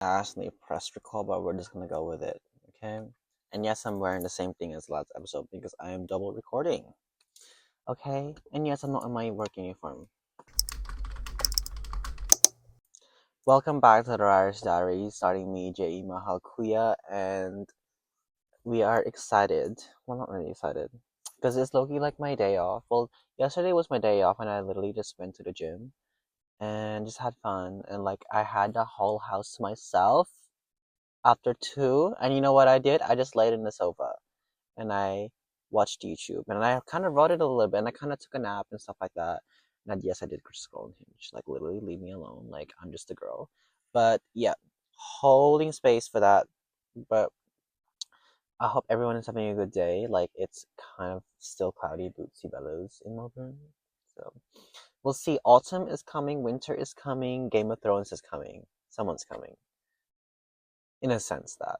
accidentally pressed record, but we're just gonna go with it, okay? And yes, I'm wearing the same thing as last episode because I am double recording, okay? And yes, I'm not in my work uniform. Welcome back to the Irish Diary, starting me, J.E. Mahalkuya, and we are excited. Well, not really excited, because it's low-key like my day off. Well, yesterday was my day off, and I literally just went to the gym and just had fun, and like I had the whole house to myself after two. And you know what I did? I just laid in the sofa and I watched YouTube, and I kind of wrote it a little bit, and I kind of took a nap and stuff like that. And yes, I did scroll on Hinge. Like, literally, leave me alone. Like, I'm just a girl. But yeah, holding space for that. But I hope everyone is having a good day. Like, it's kind of still cloudy, bootsy bellows in Melbourne. So we'll see. Autumn is coming, winter is coming, Game of Thrones is coming. Someone's coming. In a sense that.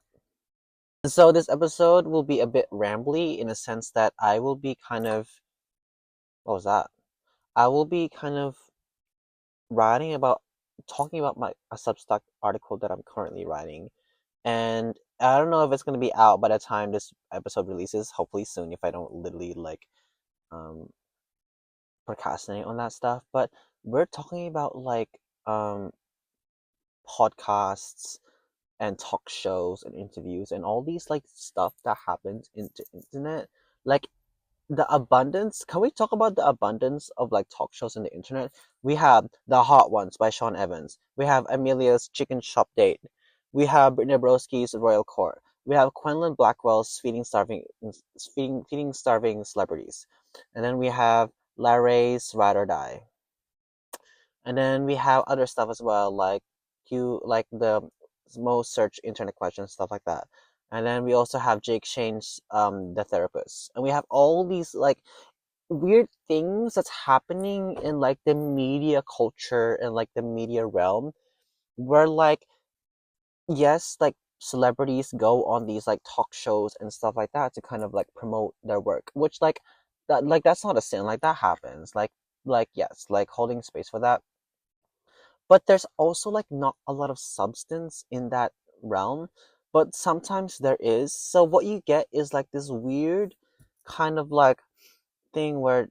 So this episode will be a bit rambly in a sense that I will be kind of, what was that? I will be kind of writing about, talking about my a Substack article that I'm currently writing, and I don't know if it's gonna be out by the time this episode releases. Hopefully soon, if I don't literally like um procrastinate on that stuff. But we're talking about like um podcasts and talk shows and interviews and all these like stuff that happens in the internet, like the abundance. Can we talk about the abundance of like talk shows on the internet? We have The Hot Ones by Sean Evans. We have Amelia's Chicken Shop Date. We have Brittany Broski's Royal Court. We have Quenlin Blackwell's feeding starving celebrities. And then we have Larry's Ride or Die. And then we have other stuff as well, like the most search internet questions, stuff like that. And then we also have Jake Shane's The Therapist. And we have all these like weird things that's happening in like the media culture and like the media realm, where like, yes, like celebrities go on these like talk shows and stuff like that to kind of like promote their work, which that's not a sin, like that happens, like yes, like holding space for that. But there's also like not a lot of substance in that realm, but sometimes there is. So what you get is like this weird kind of like thing where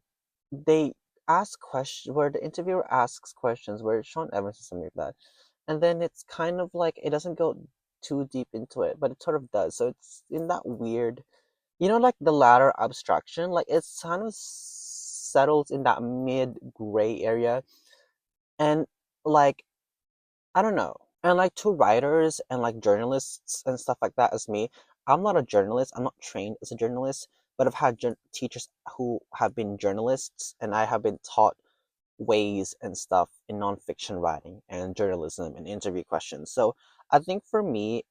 they ask questions, where the interviewer asks questions, where Sean Evans or something like that, and then it's kind of like it doesn't go too deep into it, but it sort of does. So it's in that weird, like the latter abstraction, like it's kind of settles in that mid gray area, and like I don't know. And like to writers and like journalists and stuff like that as me, I'm not a journalist. I'm not trained as a journalist, but I've had teachers who have been journalists, and I have been taught ways and stuff in nonfiction writing and journalism and interview questions. So I think for me,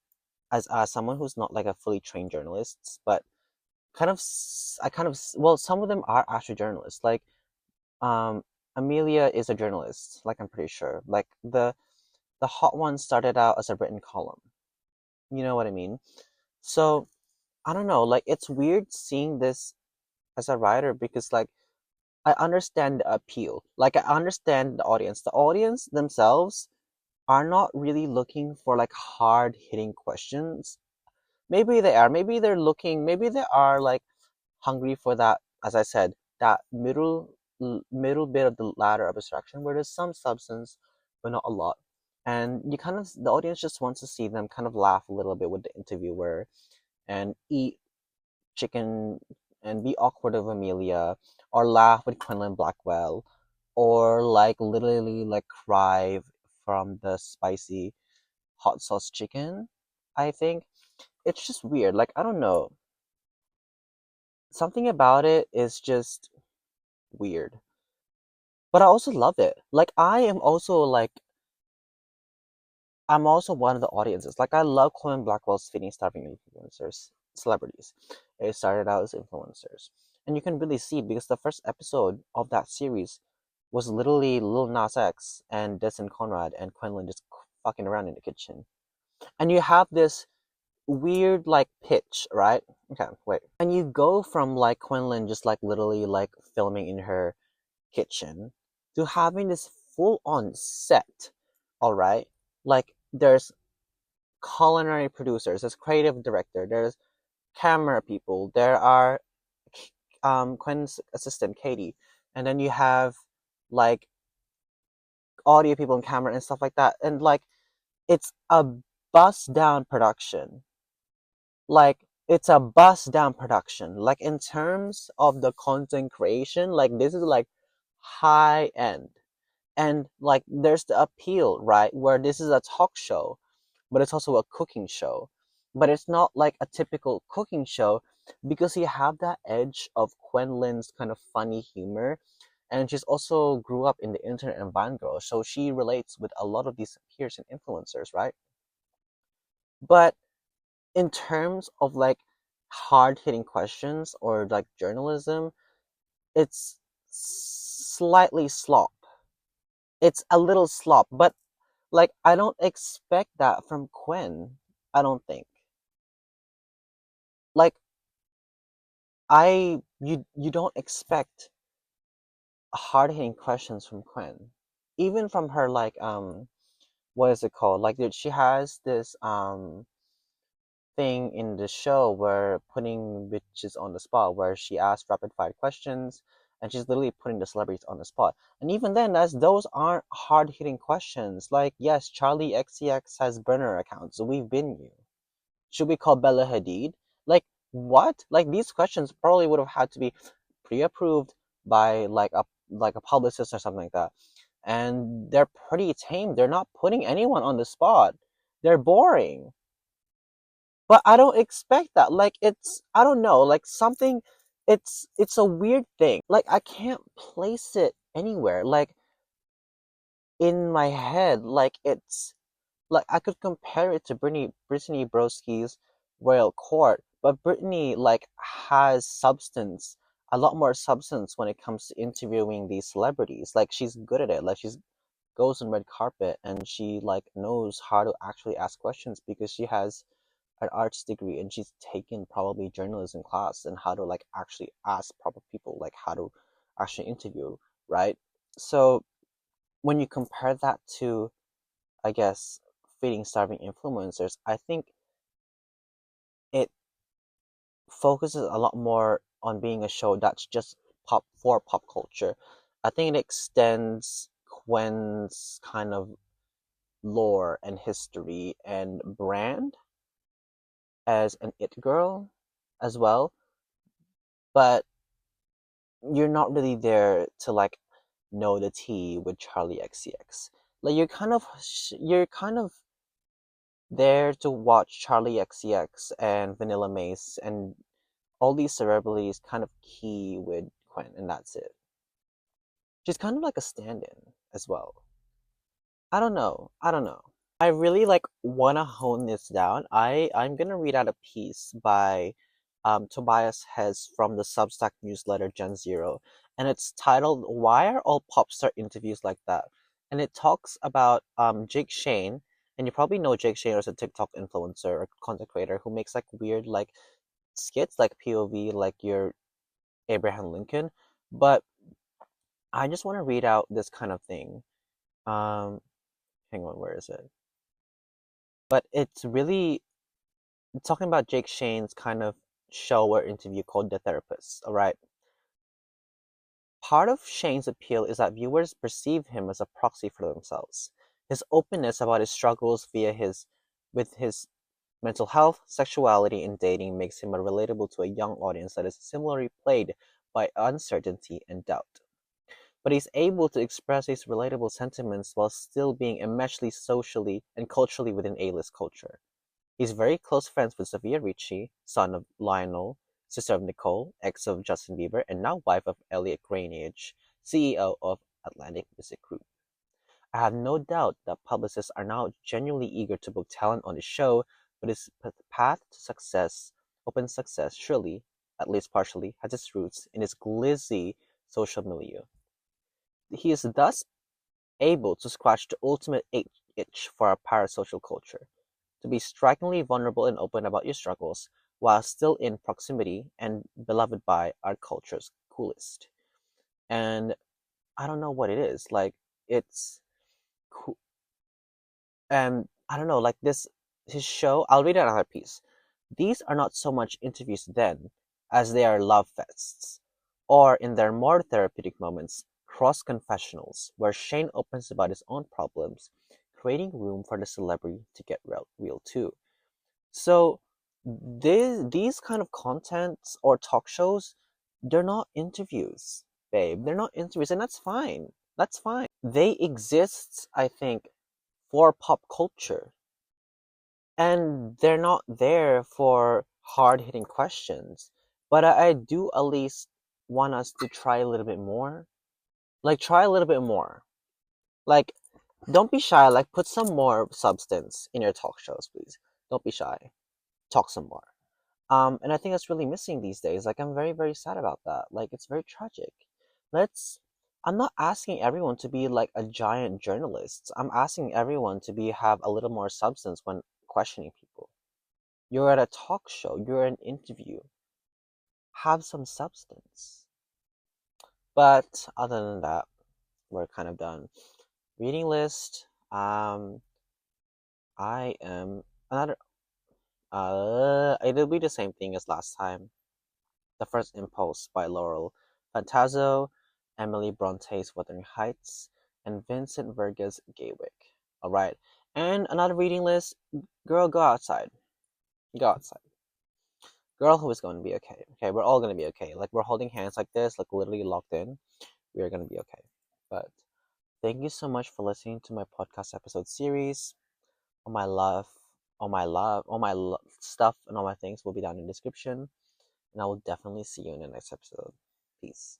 as someone who's not like a fully trained journalist, but well, some of them are actually journalists. Like um, Amelia is a journalist. Like I'm pretty sure. Like the hot one started out as a written column. You know what I mean? So I don't know. Like it's weird seeing this as a writer because like I understand the appeal. Like I understand the audience. The audience themselves are not really looking for like hard hitting questions. Maybe they are. Maybe they're looking. Maybe they are like hungry for that. As I said, that middle bit of the ladder of abstraction where there's some substance, but not a lot. And the audience just wants to see them kind of laugh a little bit with the interviewer and eat chicken and be awkward with Amelia, or laugh with Quenlin Blackwell, or like literally like cry from the spicy hot sauce chicken. I think it's just weird. Like I don't know. Something about it is just weird. But I also love it. Like I'm also one of the audiences. Like I love Colin Blackwell's feeding starving influencers, celebrities. It started out as influencers, and you can really see because the first episode of that series was literally Lil Nas X and Destin Conrad and Quenlin just fucking around in the kitchen, and you have this weird like pitch, right? Okay, wait, and you go from like Quenlin just like literally like filming in her kitchen to having this full on set, all right? Like there's culinary producers, there's creative director, there's camera people, there are Quinn's assistant Katie, and then you have like audio people and camera and stuff like that, and like it's a bust down production. Like it's a bust down production. Like in terms of the content creation, like this is like high end. And like there's the appeal, right? Where this is a talk show, but it's also a cooking show. But it's not like a typical cooking show because you have that edge of Quenlin's kind of funny humor. And she's also grew up in the internet and Vine Girl, so she relates with a lot of these peers and influencers, right? But in terms of like hard hitting questions or like journalism, it's slightly slop. It's a little slop, but like I don't expect that from Quinn. I don't think. Like you don't expect hard hitting questions from Quinn. Even from her like what is it called? Like she has this thing in the show where putting bitches on the spot where she asks rapid fire questions and she's literally putting the celebrities on the spot. And even then, as those aren't hard hitting questions. Like, yes, Charlie XCX has burner accounts, so we've been you. Should we call Bella Hadid? Like, what? Like these questions probably would have had to be pre-approved by like a publicist or something like that. And they're pretty tame. They're not putting anyone on the spot. They're boring. But I don't expect that. Like it's I don't know, like something it's a weird thing. Like I can't place it anywhere. Like in my head, like it's like I could compare it to Brittany Broski's Royal Court, but Brittany like has substance, a lot more substance when it comes to interviewing these celebrities. Like she's good at it. Like she's goes on red carpet and she like knows how to actually ask questions because she has an arts degree and she's taken probably journalism class and how to like actually ask proper people, like how to actually interview, right? So when you compare that to, I guess, feeding starving influencers, I think it focuses a lot more on being a show that's just pop culture. I think it extends Quinn's kind of lore and history and brand as an it girl as well, but you're not really there to like know the tea with Charlie XCX. Like you're kind of there to watch Charlie XCX and Vanilla Mace and all these celebrities kind of key with Quinn, and that's it. She's kind of like a stand-in as well. I don't know. I don't know. I really like wanna hone this down. I'm gonna read out a piece by Tobias Hess from the Substack newsletter Gen Zero, and it's titled "Why Are All Pop Star Interviews Like That?" And it talks about Jake Shane, and you probably know Jake Shane as a TikTok influencer or content creator who makes like weird like skits like POV like your Abraham Lincoln. But I just want to read out this kind of thing. Um, hang on, where is it? But it's really talking about Jake Shane's kind of show or interview called The Therapist, all right? Part of Shane's appeal is that viewers perceive him as a proxy for themselves. His openness about his struggles with his mental health, sexuality, and dating makes him relatable to a young audience that is similarly plagued by uncertainty and doubt. But he's able to express these relatable sentiments while still being immensely socially and culturally within A-list culture. He's very close friends with Sofia Richie, son of Lionel, sister of Nicole, ex of Justin Bieber, and now wife of Elliot Grainage, CEO of Atlantic Music Group. I have no doubt that publicists are now genuinely eager to book talent on the show, but his path to success, open success, surely, at least partially, has its roots in his glizzy social milieu. He is thus able to scratch the ultimate itch for our parasocial culture, to be strikingly vulnerable and open about your struggles while still in proximity and beloved by our culture's coolest. And I don't know what it is. Like it's cool. And I don't know, like this his show, I'll read another piece. These are not so much interviews then, as they are love fests, or in their more therapeutic moments, cross confessionals, where Shane opens about his own problems, creating room for the celebrity to get real too. So these kind of contents or talk shows, they're not interviews, babe. They're not interviews, and that's fine. That's fine. They exist, I think, for pop culture. And they're not there for hard hitting questions. But I do at least want us to try a little bit more. Like try a little bit more. Like don't be shy, like put some more substance in your talk shows, please. Don't be shy. Talk some more. And I think that's really missing these days. Like I'm very, very sad about that. Like it's very tragic. Let's I'm not asking everyone to be like a giant journalist. I'm asking everyone to be have a little more substance when questioning people. You're at a talk show, you're at an interview. Have some substance. But other than that, we're kind of done. Reading list. I am another it'll be the same thing as last time. The First Impulse by Laurel, Fantauzzo, Emily Bronte's Wuthering Heights, and Vincent Virga's Gaywyck. Alright. And another reading list, girl, go outside. Go outside. Girl who is going to be okay. Okay, we're all going to be okay. Like, we're holding hands like this, like literally locked in. We are going to be okay. But thank you so much for listening to my podcast episode series. All my love, stuff, and all my things will be down in the description. And I will definitely see you in the next episode. Peace.